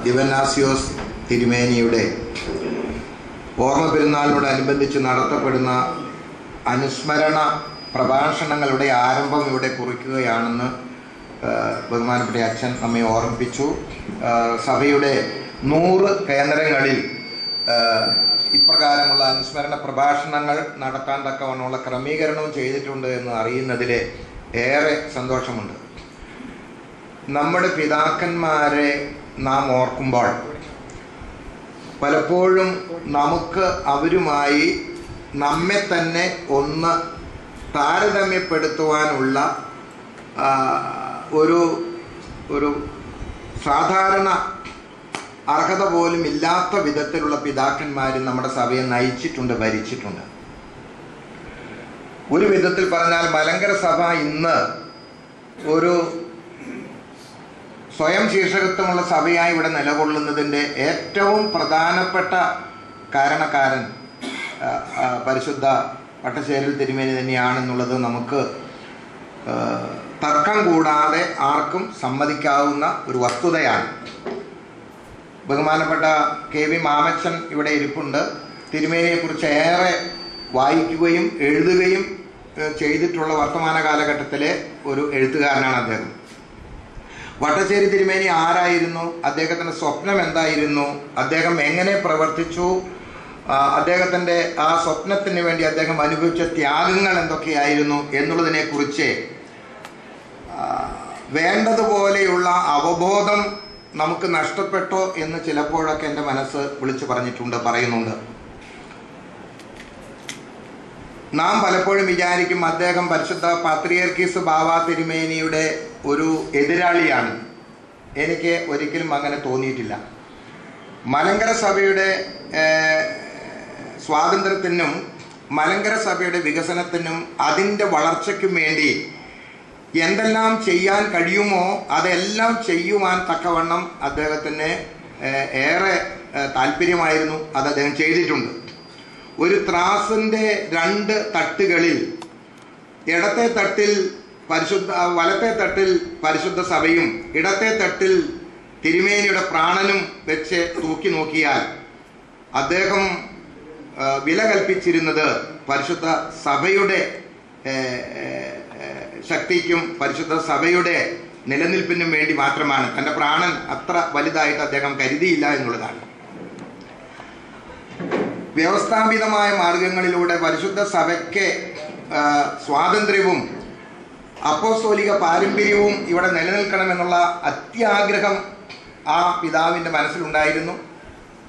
ദിവന്നാസ്യോസ് തിരുമേനിയുടെ ഓർമ്മ പെരുന്നാളിനോടനുബന്ധിച്ച് നടത്തപ്പെടുന്ന അനുസ്മരണ പ്രഭാഷണങ്ങളുടെ ആരംഭം ഇവിടെ കുറിക്കുകയാണെന്ന് ബഹുമാനപ്പെട്ട അച്ഛൻ നമ്മെ ഓർമ്മിപ്പിച്ചു. സഭയുടെ 100 കേന്ദ്രങ്ങളിൽ ഇപ്രകാരമുള്ള അനുസ്മരണ പ്രഭാഷണങ്ങൾ നടത്താൻ തക്കവണ്ണമുള്ള ക്രമീകരണവും ചെയ്തിട്ടുണ്ട് എന്ന് അറിയുന്നതിൽ ഏറെ സന്തോഷമുണ്ട്. നമ്മുടെ പിതാക്കന്മാരെ നാം ഓർക്കുമ്പോൾ പലപ്പോഴും നമുക്ക് അവരുമായി നമ്മെ തന്നെ ഒന്ന് താരതമ്യപ്പെടുത്തുവാനുള്ള ഒരു സാധാരണ അർഹത പോലും ഇല്ലാത്ത വിധത്തിലുള്ള പിതാക്കന്മാരും നമ്മുടെ സഭയെ നയിച്ചിട്ടുണ്ട്, ഭരിച്ചിട്ടുണ്ട്. ഒരു വിധത്തിൽ പറഞ്ഞാൽ മലങ്കര സഭ ഇന്ന് ഒരു സ്വയം ശീർഷകത്വമുള്ള സഭയായി ഇവിടെ നിലകൊള്ളുന്നതിൻ്റെ ഏറ്റവും പ്രധാനപ്പെട്ട കാരണക്കാരൻ പരിശുദ്ധ വട്ടശ്ശേരിൽ തിരുമേനി തന്നെയാണെന്നുള്ളത് നമുക്ക് തർക്കം കൂടാതെ ആർക്കും സമ്മതിക്കാവുന്ന ഒരു വസ്തുതയാണ്. ബഹുമാനപ്പെട്ട KV മാമച്ചൻ ഇവിടെ ഇരിപ്പുണ്ട്. തിരുമേനിയെക്കുറിച്ച് ഏറെ വായിക്കുകയും എഴുതുകയും ചെയ്തിട്ടുള്ള വർത്തമാന കാലഘട്ടത്തിലെ ഒരു എഴുത്തുകാരനാണ് അദ്ദേഹം. വട്ടശ്ശേരി തിരുമേനി ആരായിരുന്നു? അദ്ദേഹത്തിൻ്റെ സ്വപ്നം എന്തായിരുന്നു? അദ്ദേഹം എങ്ങനെ പ്രവർത്തിച്ചു? അദ്ദേഹത്തിൻ്റെ ആ സ്വപ്നത്തിന് വേണ്ടി അദ്ദേഹം അനുഭവിച്ച ത്യാഗങ്ങൾ എന്തൊക്കെയായിരുന്നു എന്നുള്ളതിനെക്കുറിച്ച് വേണ്ടതുപോലെയുള്ള അവബോധം നമുക്ക് നഷ്ടപ്പെട്ടോ എന്ന് ചിലപ്പോഴൊക്കെ എൻ്റെ മനസ്സ് വിളിച്ചു പറയുന്നുണ്ട്. നാം പലപ്പോഴും വിചാരിക്കും അദ്ദേഹം പരിശുദ്ധ പാത്രിയർക്കീസ് ബാവ തിരുമേനിയുടെ ഒരു എതിരാളിയാണ്. എനിക്ക് ഒരിക്കലും അങ്ങനെ തോന്നിയിട്ടില്ല. മലങ്കര സഭയുടെ സ്വാതന്ത്ര്യത്തിനും മലങ്കര സഭയുടെ വികസനത്തിനും അതിൻ്റെ വളർച്ചയ്ക്കും വേണ്ടി എന്തെല്ലാം ചെയ്യാൻ കഴിയുമോ അതെല്ലാം ചെയ്യുവാൻ തക്കവണ്ണം അദ്ദേഹത്തിന് ഏറെ താല്പര്യമായിരുന്നു. അത് അദ്ദേഹം ചെയ്തിട്ടുണ്ട്. ഒരു ത്രാസിൻ്റെ 2 തട്ടുകളിൽ ഇടത്തെ തട്ടിൽ വലത്തെ തട്ടിൽ പരിശുദ്ധ സഭയും ഇടത്തെ തട്ടിൽ തിരുമേനിയുടെ പ്രാണനും വെച്ച് തൂക്കി നോക്കിയാൽ അദ്ദേഹം വില കൽപ്പിച്ചിരുന്നത് പരിശുദ്ധ സഭയുടെ ശക്തിക്കും പരിശുദ്ധ സഭയുടെ നിലനിൽപ്പിനും വേണ്ടി മാത്രമാണ്. തൻ്റെ പ്രാണൻ അത്ര വലുതായിട്ട് അദ്ദേഹം കരുതിയില്ല എന്നുള്ളതാണ്. വ്യവസ്ഥാപിതമായ മാർഗങ്ങളിലൂടെ പരിശുദ്ധ സഭയ്ക്ക് സ്വാതന്ത്ര്യവും അപ്പോസ്തോലിക പാരമ്പര്യവും ഇവിടെ നിലനിൽക്കണമെന്നുള്ള അത്യാഗ്രഹം ആ പിതാവിൻ്റെ മനസ്സിലുണ്ടായിരുന്നു.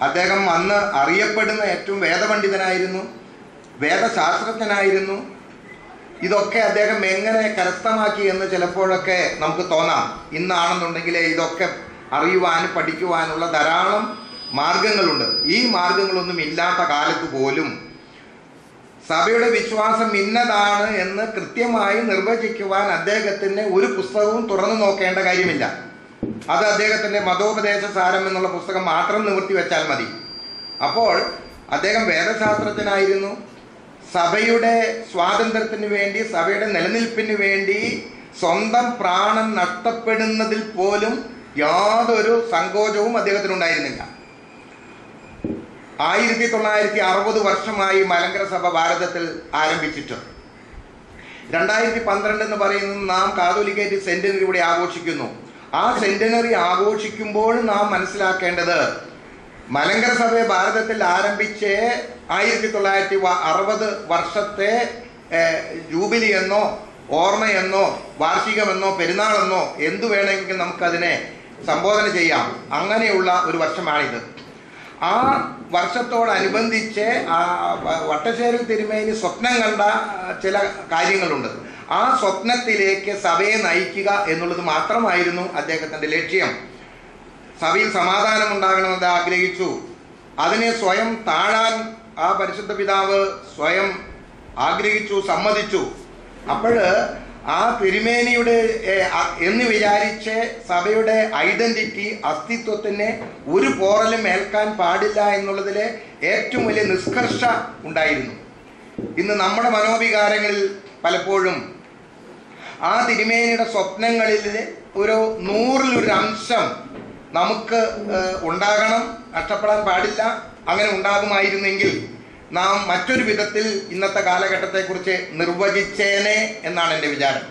അദ്ദേഹം അന്ന് അറിയപ്പെടുന്ന ഏറ്റവും വേദപണ്ഡിതനായിരുന്നു, വേദശാസ്ത്രജ്ഞനായിരുന്നു. ഇതൊക്കെ അദ്ദേഹം എങ്ങനെ കരസ്ഥമാക്കി എന്ന് ചിലപ്പോഴൊക്കെ നമുക്ക് തോന്നാം. ഇന്നാണെന്നുണ്ടെങ്കിൽ ഇതൊക്കെ അറിയുവാനും പഠിക്കുവാനുള്ള ധാരാളം മാർഗങ്ങളുണ്ട്. ഈ മാർഗങ്ങളൊന്നും ഇല്ലാത്ത കാലത്ത് പോലും സഭയുടെ വിശ്വാസം ഇന്നതാണ് എന്ന് കൃത്യമായി നിർവചിക്കുവാൻ അദ്ദേഹത്തിന് ഒരു പുസ്തകവും തുറന്നു നോക്കേണ്ട കാര്യമില്ല. അത് അദ്ദേഹത്തിൻ്റെ മതോപദേശ സാരം എന്നുള്ള പുസ്തകം മാത്രം നിവർത്തി വെച്ചാൽ മതി. അപ്പോൾ അദ്ദേഹം വേദശാസ്ത്രജ്ഞനായിരുന്നു. സഭയുടെ സ്വാതന്ത്ര്യത്തിന് വേണ്ടി, സഭയുടെ നിലനിൽപ്പിന് വേണ്ടി സ്വന്തം പ്രാണൻ നഷ്ടപ്പെടുന്നതിൽ പോലും യാതൊരു സങ്കോചവും അദ്ദേഹത്തിനുണ്ടായിരുന്നില്ല. 1960 വർഷമായി മലങ്കര സഭ ഭാരതത്തിൽ ആരംഭിച്ചിട്ട് 2012 എന്ന് പറയുന്നത് നാം കാതോലിക്കേറ്റ് സെന്റിനറി ഇവിടെ ആഘോഷിക്കുന്നു. ആ സെന്റിനറി ആഘോഷിക്കുമ്പോൾ നാം മനസ്സിലാക്കേണ്ടത് മലങ്കര സഭയെ ഭാരതത്തിൽ ആരംഭിച്ച് 1960 വർഷത്തെ ജൂബിലി എന്നോ ഓർമ്മയെന്നോ വാർഷികമെന്നോ പെരുന്നാളെന്നോ എന്തു വേണമെങ്കിൽ നമുക്കതിനെ സംബോധന ചെയ്യാം. അങ്ങനെയുള്ള ഒരു വർഷമാണിത്. ആ വർഷത്തോടനുബന്ധിച്ച് വട്ടശ്ശേരി തിരുമേനി സ്വപ്നം കണ്ട ചില കാര്യങ്ങളുണ്ട്. ആ സ്വപ്നത്തിലേക്ക് സഭയെ നയിക്കുക എന്നുള്ളത് മാത്രമായിരുന്നു അദ്ദേഹത്തിൻ്റെ ലക്ഷ്യം. സഭയിൽ സമാധാനം ഉണ്ടാകണമെന്ന് ആഗ്രഹിച്ചു. അതിനെ സ്വയം താഴാൻ ആ പരിശുദ്ധ പിതാവ് സ്വയം ആഗ്രഹിച്ചു, സമ്മതിച്ചു. അപ്പോൾ ആ തിരുമേനിയുടെ എന്ന് വിചാരിച്ച് സഭയുടെ ഐഡന്റിറ്റി, അസ്തിത്വത്തിന് ഒരു പോറലും ഏൽക്കാൻ പാടില്ല എന്നുള്ളതിൽ ഏറ്റവും വലിയ നിഷ്കർഷ ഉണ്ടായിരുന്നു. ഇന്ന് നമ്മുടെ മനോവികാരങ്ങളിൽ പലപ്പോഴും ആ തിരുമേനിയുടെ സ്വപ്നങ്ങളിൽ ഒരു 100-ൽ 1 അംശം നമുക്ക് ഉണ്ടാകണം, നഷ്ടപ്പെടാൻ പാടില്ല. അങ്ങനെ ഉണ്ടാകുമായിരുന്നെങ്കിൽ നാം മറ്റൊരു വിധത്തിൽ ഇന്നത്തെ കാലഘട്ടത്തെക്കുറിച്ച് നിർവചിച്ചേനെ എന്നാണ് എൻ്റെ വിചാരം.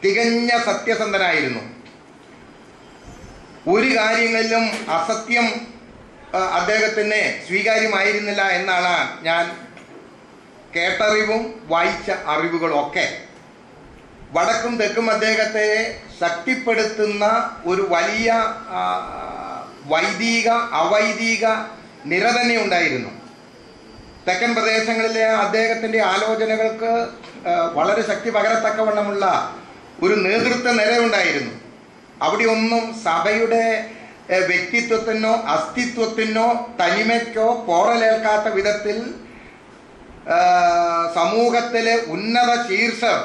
തികഞ്ഞ സത്യസന്ധനായിരുന്നു. ഒരു കാര്യങ്ങളിലും അസത്യം അദ്ദേഹത്തിന് സ്വീകാര്യമായിരുന്നില്ല എന്നാണ് ഞാൻ കേട്ടറിവും വായിച്ച അറിവുകളും ഒക്കെ. വടക്കും തെക്കും അദ്ദേഹത്തെ ശക്തിപ്പെടുത്തുന്ന ഒരു വലിയ വൈദിക അവൈദിക നിര തന്നെ ഉണ്ടായിരുന്നു. തെക്കൻ പ്രദേശങ്ങളിലെ അദ്ദേഹത്തിൻ്റെ ആലോചനകൾക്ക് വളരെ ശക്തി പകരത്തക്കവണ്ണമുള്ള ഒരു നേതൃത്വ നിരയുണ്ടായിരുന്നു. അവിടെ ഒന്നും സഭയുടെ വ്യക്തിത്വത്തിനോ അസ്തിത്വത്തിനോ തനിമയ്ക്കോ പോറലേൽക്കാത്ത വിധത്തിൽ സമൂഹത്തിലെ ഉന്നത ശീർഷർ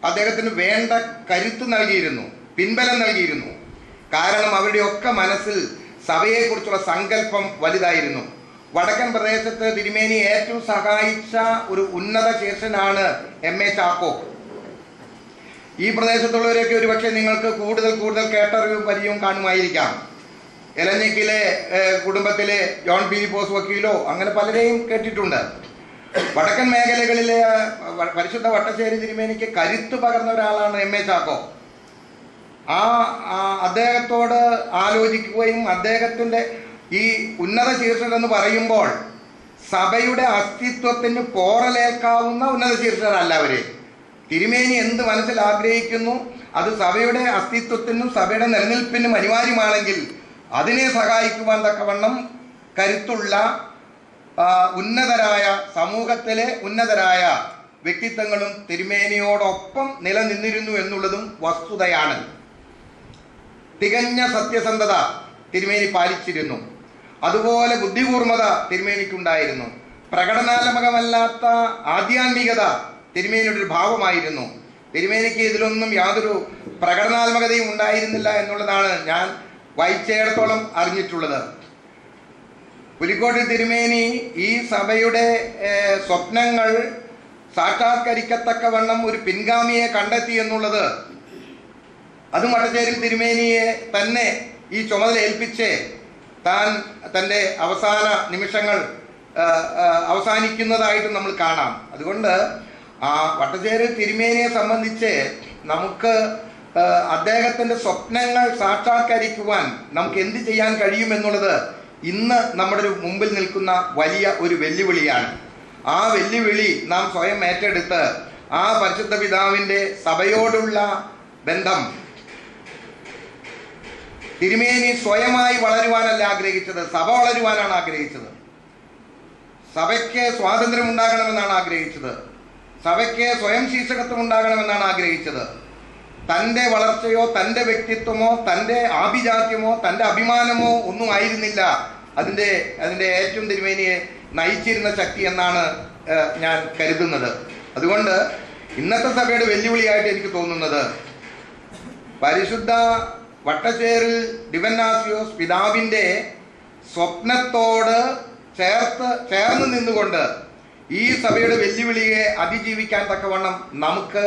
അദ്ദേഹത്തിന് വേണ്ട കരുത്ത് നൽകിയിരുന്നു, പിൻബലം നൽകിയിരുന്നു. കാരണം അവരുടെയൊക്കെ മനസ്സിൽ സഭയെക്കുറിച്ചുള്ള സങ്കല്പം വലുതായിരുന്നു. വടക്കൻ പ്രദേശത്ത് തിരുമേനി ഏറ്റവും സഹായിച്ച ഒരു ഉന്നത ശീർഷനാണ് M.A. ചാക്കോ. ഈ പ്രദേശത്തുള്ളവരൊക്കെ ഒരുപക്ഷെ നിങ്ങൾക്ക് കൂടുതൽ കേട്ടറിവും പരിചയവും കാണുമായിരിക്കാം. എലഞ്ഞിക്കിലെ കുടുംബത്തിലെ ജോൺ ഫിലിപ്പോസ് വക്കീലോ അങ്ങനെ പലരെയും കേട്ടിട്ടുണ്ട്. വടക്കൻ മേഖലകളിലെ പരിശുദ്ധ വട്ടശ്ശേരി തിരുമേനിക്ക് കരുത്ത് പകർന്ന ഒരാളാണ് M.A. ചാക്കോ. അദ്ദേഹത്തോട് ആലോചിക്കുകയും അദ്ദേഹത്തിൻ്റെ ഈ ഉന്നത ശീർഷരെന്ന് പറയുമ്പോൾ സഭയുടെ അസ്തിത്വത്തിന് പോറലേൽക്കാവുന്ന ഉന്നത ശീർഷരല്ല അവര്. തിരുമേനി എന്ത് മനസ്സിൽ ആഗ്രഹിക്കുന്നു അത് സഭയുടെ അസ്തിത്വത്തിനും സഭയുടെ നിലനിൽപ്പിനും അനിവാര്യമാണെങ്കിൽ അതിനെ സഹായിക്കുവാൻ തക്കവണ്ണം കരുത്തുള്ള ഉന്നതരായ സമൂഹത്തിലെ ഉന്നതരായ വ്യക്തിത്വങ്ങളും തിരുമേനിയോടൊപ്പം നിലനിന്നിരുന്നു എന്നുള്ളതും വസ്തുതയാണ്. തികഞ്ഞ സത്യസന്ധത തിരുമേനി പാലിച്ചിരുന്നു. അതുപോലെ ബുദ്ധികൂർമ്മത തിരുമേനിക്കുണ്ടായിരുന്നു. പ്രകടനാത്മകമല്ലാത്ത ആധ്യാത്മികത തിരുമേനിയുടെ ഒരു ഭാവമായിരുന്നു. തിരുമേനിക്ക് ഇതിലൊന്നും യാതൊരു പ്രകടനാത്മകതയും ഉണ്ടായിരുന്നില്ല എന്നുള്ളതാണ് ഞാൻ വായിച്ചിടത്തോളം അറിഞ്ഞിട്ടുള്ളത്. പുലിക്കോട്ടിൽ തിരുമേനി ഈ സഭയുടെ സ്വപ്നങ്ങൾ സാക്ഷാത്കരിക്കത്തക്കവണ്ണം ഒരു പിൻഗാമിയെ കണ്ടെത്തി എന്നുള്ളത്, അത് വട്ടശ്ശേരി തിരുമേനിയെ തന്നെ ഈ ചുമതല ഏൽപ്പിച്ച് താൻ തൻ്റെ അവസാന നിമിഷങ്ങൾ അവസാനിക്കുന്നതായിട്ട് നമ്മൾ കാണാം. അതുകൊണ്ട് വട്ടശ്ശേരി തിരുമേനിയെ സംബന്ധിച്ച് നമുക്ക് അദ്ദേഹത്തിൻ്റെ സ്വപ്നങ്ങൾ സാക്ഷാത്കരിക്കുവാൻ നമുക്ക് എന്ത് ചെയ്യാൻ കഴിയുമെന്നുള്ളത് ഇന്ന് നമ്മുടെ മുമ്പിൽ നിൽക്കുന്ന വലിയ ഒരു വെല്ലുവിളിയാണ്. ആ വെല്ലുവിളി നാം സ്വയം ഏറ്റെടുത്ത് ആ പരിശുദ്ധ പിതാവിൻ്റെ സഭയോടുള്ള ബന്ധം, തിരുമേനി സ്വയമായി വളരുവാനല്ല ആഗ്രഹിച്ചത്, സഭ വളരുവാനാണ് ആഗ്രഹിച്ചത്. സഭയ്ക്ക് സ്വാതന്ത്ര്യം ഉണ്ടാകണമെന്നാണ് ആഗ്രഹിച്ചത്. സഭയ്ക്ക് സ്വയം ശീർഷകത്വം ഉണ്ടാകണമെന്നാണ് ആഗ്രഹിച്ചത്. തൻ്റെ വളർച്ചയോ തൻ്റെ വ്യക്തിത്വമോ തൻ്റെ ആഭിജാത്യമോ തൻ്റെ അഭിമാനമോ ഒന്നും ആയിരുന്നില്ല അതിൻ്റെ ഏറ്റവും തിരുമേനിയെ നയിച്ചിരുന്ന ശക്തി എന്നാണ് ഞാൻ കരുതുന്നത്. അതുകൊണ്ട് ഇന്നത്തെ സഭയുടെ വെല്ലുവിളിയായിട്ട് എനിക്ക് തോന്നുന്നത് പരിശുദ്ധ വട്ടശ്ശേരിൽ ഡിവന്നാസിയോസ് പിതാവിൻ്റെ സ്വപ്നത്തോട് ചേർന്ന് നിന്നുകൊണ്ട് ഈ സഭയുടെ വെല്ലുവിളിയെ അതിജീവിക്കാൻ തക്കവണ്ണം നമുക്ക്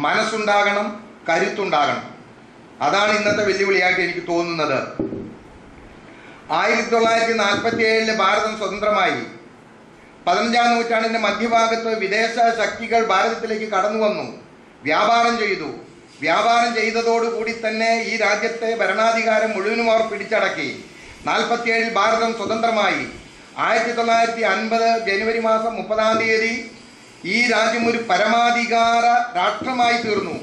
മനസ്സുണ്ടാകണം, കരുത്തുണ്ടാകണം. അതാണ് ഇന്നത്തെ വെല്ലുവിളിയായിട്ട് എനിക്ക് തോന്നുന്നത്. 1947 ഭാരതം സ്വതന്ത്രമായി. 15-ാം നൂറ്റാണ്ടിൻ്റെ മധ്യഭാഗത്ത് വിദേശ ശക്തികൾ ഭാരതത്തിലേക്ക് കടന്നു വന്നു, വ്യാപാരം ചെയ്തു. വ്യാപാരം ചെയ്തതോടുകൂടി തന്നെ ഈ രാജ്യത്തെ ഭരണാധികാരം മുഴുവനും അവർ പിടിച്ചടക്കി. 47 ഭാരതം സ്വതന്ത്രമായി. 1950 ജനുവരി മാസം 30-ാം തീയതി ഈ രാജ്യം ഒരു പരമാധികാര രാഷ്ട്രമായി തീർന്നു.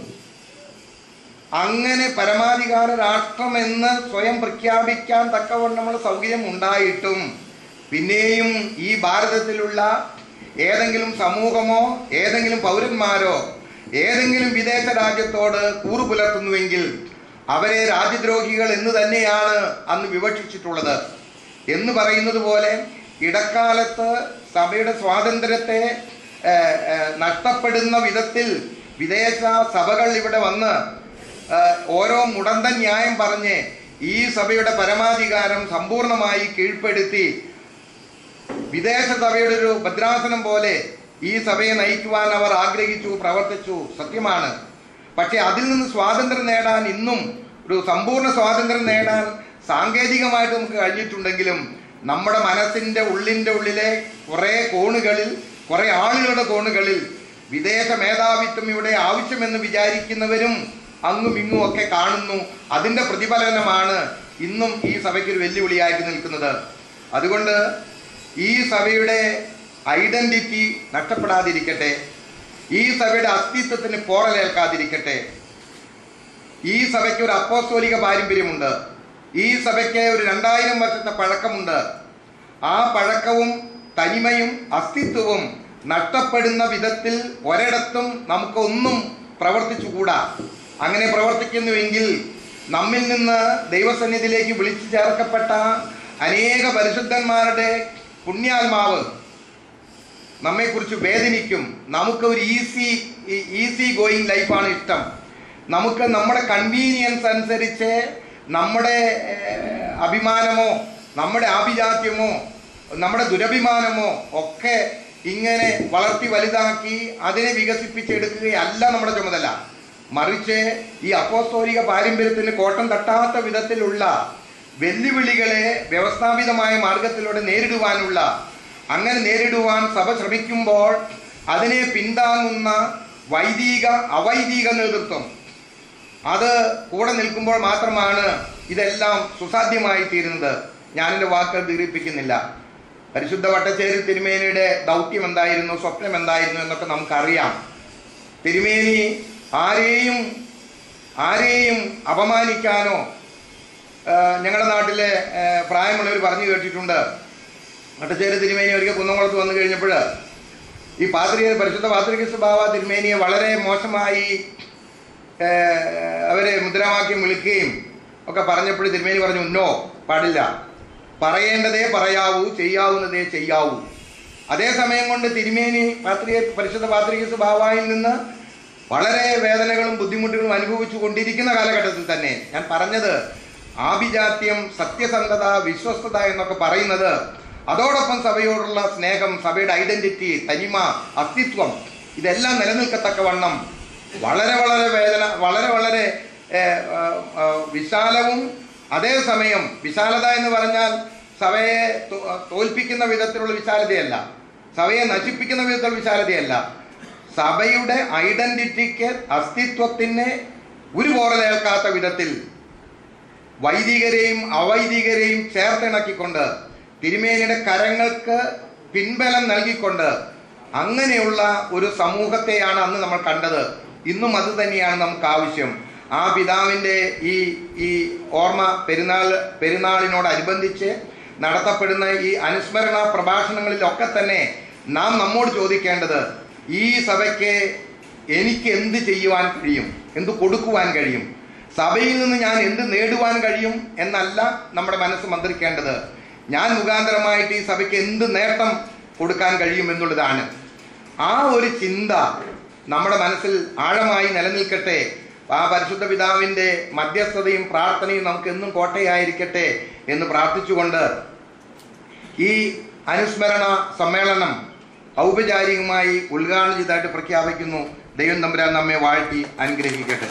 അങ്ങനെ പരമാധികാര രാഷ്ട്രമെന്ന് സ്വയം പ്രഖ്യാപിക്കാൻ തക്കവണ്ണമുള്ള സൗകര്യം ഉണ്ടായിട്ടും പിന്നെയും ഈ ഭാരതത്തിലുള്ള ഏതെങ്കിലും സമൂഹമോ ഏതെങ്കിലും പൗരന്മാരോ ഏതെങ്കിലും വിദേശ രാജ്യത്തോട് കൂറു പുലർത്തുന്നുവെങ്കിൽ അവരെ രാജ്യദ്രോഹികൾ എന്ന് തന്നെയാണ് അന്ന് വിവക്ഷിച്ചിട്ടുള്ളത്. എന്ന് പറയുന്നത് പോലെ ഇടക്കാലത്ത് സഭയുടെ സ്വാതന്ത്ര്യത്തെ നഷ്ടപ്പെടുന്ന വിധത്തിൽ വിദേശ സഭകൾ ഇവിടെ വന്ന് ഓരോ മുടന്തൻ ന്യായം പറഞ്ഞ് ഈ സഭയുടെ പരമാധികാരം സമ്പൂർണമായി കീഴ്പ്പെടുത്തി വിദേശ സഭയുടെ ഒരു ഭദ്രാസനം പോലെ ഈ സഭയെ നയിക്കുവാൻ അവർ ആഗ്രഹിച്ചു, പ്രവർത്തിച്ചു. സത്യമാണ്. പക്ഷെ അതിൽ നിന്ന് സ്വാതന്ത്ര്യം നേടാൻ ഇന്നും ഒരു സമ്പൂർണ്ണ സ്വാതന്ത്ര്യം നേടാൻ സാങ്കേതികമായിട്ട് നമുക്ക് കഴിഞ്ഞിട്ടുണ്ടെങ്കിലും നമ്മുടെ മനസ്സിൻ്റെ ഉള്ളിലെ കുറേ കോണുകളിൽ, കുറേ ആളുകളുടെ കോണുകളിൽ വിദേശ മേധാവിത്വം ഇവിടെ ആവശ്യമെന്ന് വിചാരിക്കുന്നവരും അങ്ങും ഇങ്ങും ഒക്കെ കാണുന്നു. അതിൻ്റെ പ്രതിഫലനമാണ് ഇന്നും ഈ സഭയ്ക്കൊരു വെല്ലുവിളിയായിട്ട് നിൽക്കുന്നത്. അതുകൊണ്ട് ഈ സഭയുടെ ഐഡന്റിറ്റി നഷ്ടപ്പെടാതിരിക്കട്ടെ, ഈ സഭയുടെ അസ്തിത്വത്തിന് പോറലേൽക്കാതിരിക്കട്ടെ. ഈ സഭയ്ക്ക് ഒരു അപ്പോസ്തോലിക പാരമ്പര്യമുണ്ട്. ഈ സഭയ്ക്ക് ഒരു 2000 വർഷത്തെ പഴക്കമുണ്ട്. ആ പഴക്കവും തനിമയും അസ്തിത്വവും നഷ്ടപ്പെടുന്ന വിധത്തിൽ ഒരിടത്തും നമുക്കൊന്നും പ്രവർത്തിച്ചുകൂടാ. അങ്ങനെ പ്രവർത്തിക്കുന്നുവെങ്കിൽ നമ്മിൽ നിന്ന് ദൈവസന്നിധിയിലേക്ക് വിളിച്ചു ചേർക്കപ്പെട്ട അനേക പരിശുദ്ധന്മാരുടെ പുണ്യാത്മാവ് നമ്മെക്കുറിച്ച് വേദനിക്കും. നമുക്ക് ഒരു ഈസി ഗോയിങ് ലൈഫാണ് ഇഷ്ടം. നമുക്ക് നമ്മുടെ കൺവീനിയൻസ് അനുസരിച്ച് നമ്മുടെ അഭിമാനമോ നമ്മുടെ ആഭിജാത്യമോ നമ്മുടെ ദുരഭിമാനമോ ഒക്കെ ഇങ്ങനെ വളർത്തി വലുതാക്കി അതിനെ വികസിപ്പിച്ചെടുക്കുകയല്ല നമ്മുടെ ചുമതല. മറിച്ച് ഈ അപ്പോസ്തോലിക പാരമ്പര്യത്തിന് കോട്ടം തട്ടാത്ത വിധത്തിലുള്ള വെല്ലുവിളികളെ വ്യവസ്ഥാപിതമായ മാർഗത്തിലൂടെ അങ്ങനെ നേരിടുവാൻ സഭ ശ്രമിക്കുമ്പോൾ അതിനെ പിന്താങ്ങുന്ന അവൈദിക നേതൃത്വം അത് കൂടെ നിൽക്കുമ്പോൾ മാത്രമാണ് ഇതെല്ലാം സുസാധ്യമായി തീരുന്നത്. ഞാനെൻ്റെ വാക്കുകൾ ദീർഘിപ്പിക്കുന്നില്ല. പരിശുദ്ധ വട്ടശ്ശേരി തിരുമേനിയുടെ ദൗത്യം എന്തായിരുന്നു, സ്വപ്നം എന്തായിരുന്നു എന്നൊക്കെ നമുക്കറിയാം. തിരുമേനി ആരെയും അപമാനിക്കാനോ, ഞങ്ങളുടെ നാട്ടിലെ പ്രായമുള്ളവർ പറഞ്ഞു കേട്ടിട്ടുണ്ട്, വട്ടശ്ശേരി തിരുമേനി ഒരിക്കൽ കുന്നംകുളത്ത് വന്നു കഴിഞ്ഞപ്പോൾ ഈ പരിശുദ്ധ പാത്രികീസ് ബാവ തിരുമേനിയെ വളരെ മോശമായി അവരെ മുദ്രാവാക്യം വിളിക്കുകയും ഒക്കെ പറഞ്ഞപ്പോൾ തിരുമേനി പറഞ്ഞു, നോ, പാടില്ല, പറയേണ്ടതേ പറയാവൂ, ചെയ്യാവുന്നതേ ചെയ്യാവൂ. അതേസമയം കൊണ്ട് തിരുമേനി പരിശുദ്ധ പാത്രികീസ് ബാവായിൽ നിന്ന് വളരെ വേദനകളും ബുദ്ധിമുട്ടുകളും അനുഭവിച്ചു കൊണ്ടിരിക്കുന്ന കാലഘട്ടത്തിൽ തന്നെ ഞാൻ പറഞ്ഞത്, ആഭിജാത്യം, സത്യസന്ധത, വിശ്വസ്തത എന്നൊക്കെ പറയുന്നത്, അതോടൊപ്പം സഭയോടുള്ള സ്നേഹം, സഭയുടെ ഐഡന്റിറ്റി, തനിമ, അസ്തിത്വം, ഇതെല്ലാം നിലനിൽക്കത്തക്കവണ്ണം വളരെ വിശാലവും, അതേസമയം വിശാലത എന്ന് പറഞ്ഞാൽ സഭയെ തോൽപ്പിക്കുന്ന വിധത്തിലുള്ള വിശാലതയല്ല, സഭയെ നശിപ്പിക്കുന്ന വിധത്തിലുള്ള വിശാലതയല്ല. സഭയുടെ ഐഡന്റിറ്റിക്ക്, അസ്തിത്വത്തിന് ഒരു പോറലേൽക്കാത്ത വിധത്തിൽ വൈദികരെയും അവൈദികരെയും ചേർത്തിണക്കിക്കൊണ്ട് തിരുമേനിയുടെ കരങ്ങൾക്ക് പിൻബലം നൽകിക്കൊണ്ട് അങ്ങനെയുള്ള ഒരു സമൂഹത്തെയാണ് അന്ന് നമ്മൾ കണ്ടത്. ഇന്നും അത് തന്നെയാണ് നമുക്ക് ആവശ്യം. ആ പിതാവിൻ്റെ ഈ ഓർമ്മ പെരുന്നാളിനോടനുബന്ധിച്ച് നടത്തപ്പെടുന്ന ഈ അനുസ്മരണ പ്രഭാഷണങ്ങളിലൊക്കെ തന്നെ നാം നമ്മോട് ചോദിക്കേണ്ടത്, ഈ സഭയ്ക്ക് എനിക്ക് എന്ത് ചെയ്യുവാൻ കഴിയും, എന്ത് കൊടുക്കുവാൻ കഴിയും, സഭയിൽ നിന്ന് ഞാൻ എന്ത് നേടുവാൻ കഴിയും എന്നല്ല നമ്മുടെ മനസ്സ് മന്ത്രിക്കേണ്ടത്. ഞാൻ മുഖാന്തരമായിട്ട് ഈ സഭയ്ക്ക് എന്ത് നേട്ടം കൊടുക്കാൻ കഴിയും എന്നുള്ളതാണ്. ആ ഒരു ചിന്ത നമ്മുടെ മനസ്സിൽ ആഴമായി നിലനിൽക്കട്ടെ. ആ പരിശുദ്ധ പിതാവിൻ്റെ മധ്യസ്ഥതയും പ്രാർത്ഥനയും നമുക്ക് എന്നും കോട്ടയായിരിക്കട്ടെ എന്ന് പ്രാർത്ഥിച്ചുകൊണ്ട് ഈ അനുസ്മരണ സമ്മേളനം ഔപചാരികമായി ഉദ്ഘാടനം ചെയ്തതായിട്ട് പ്രഖ്യാപിക്കുന്നു. ദൈവം തമ്പുരാൻ നമ്മെ വാഴ്ത്തി അനുഗ്രഹിക്കട്ടെ.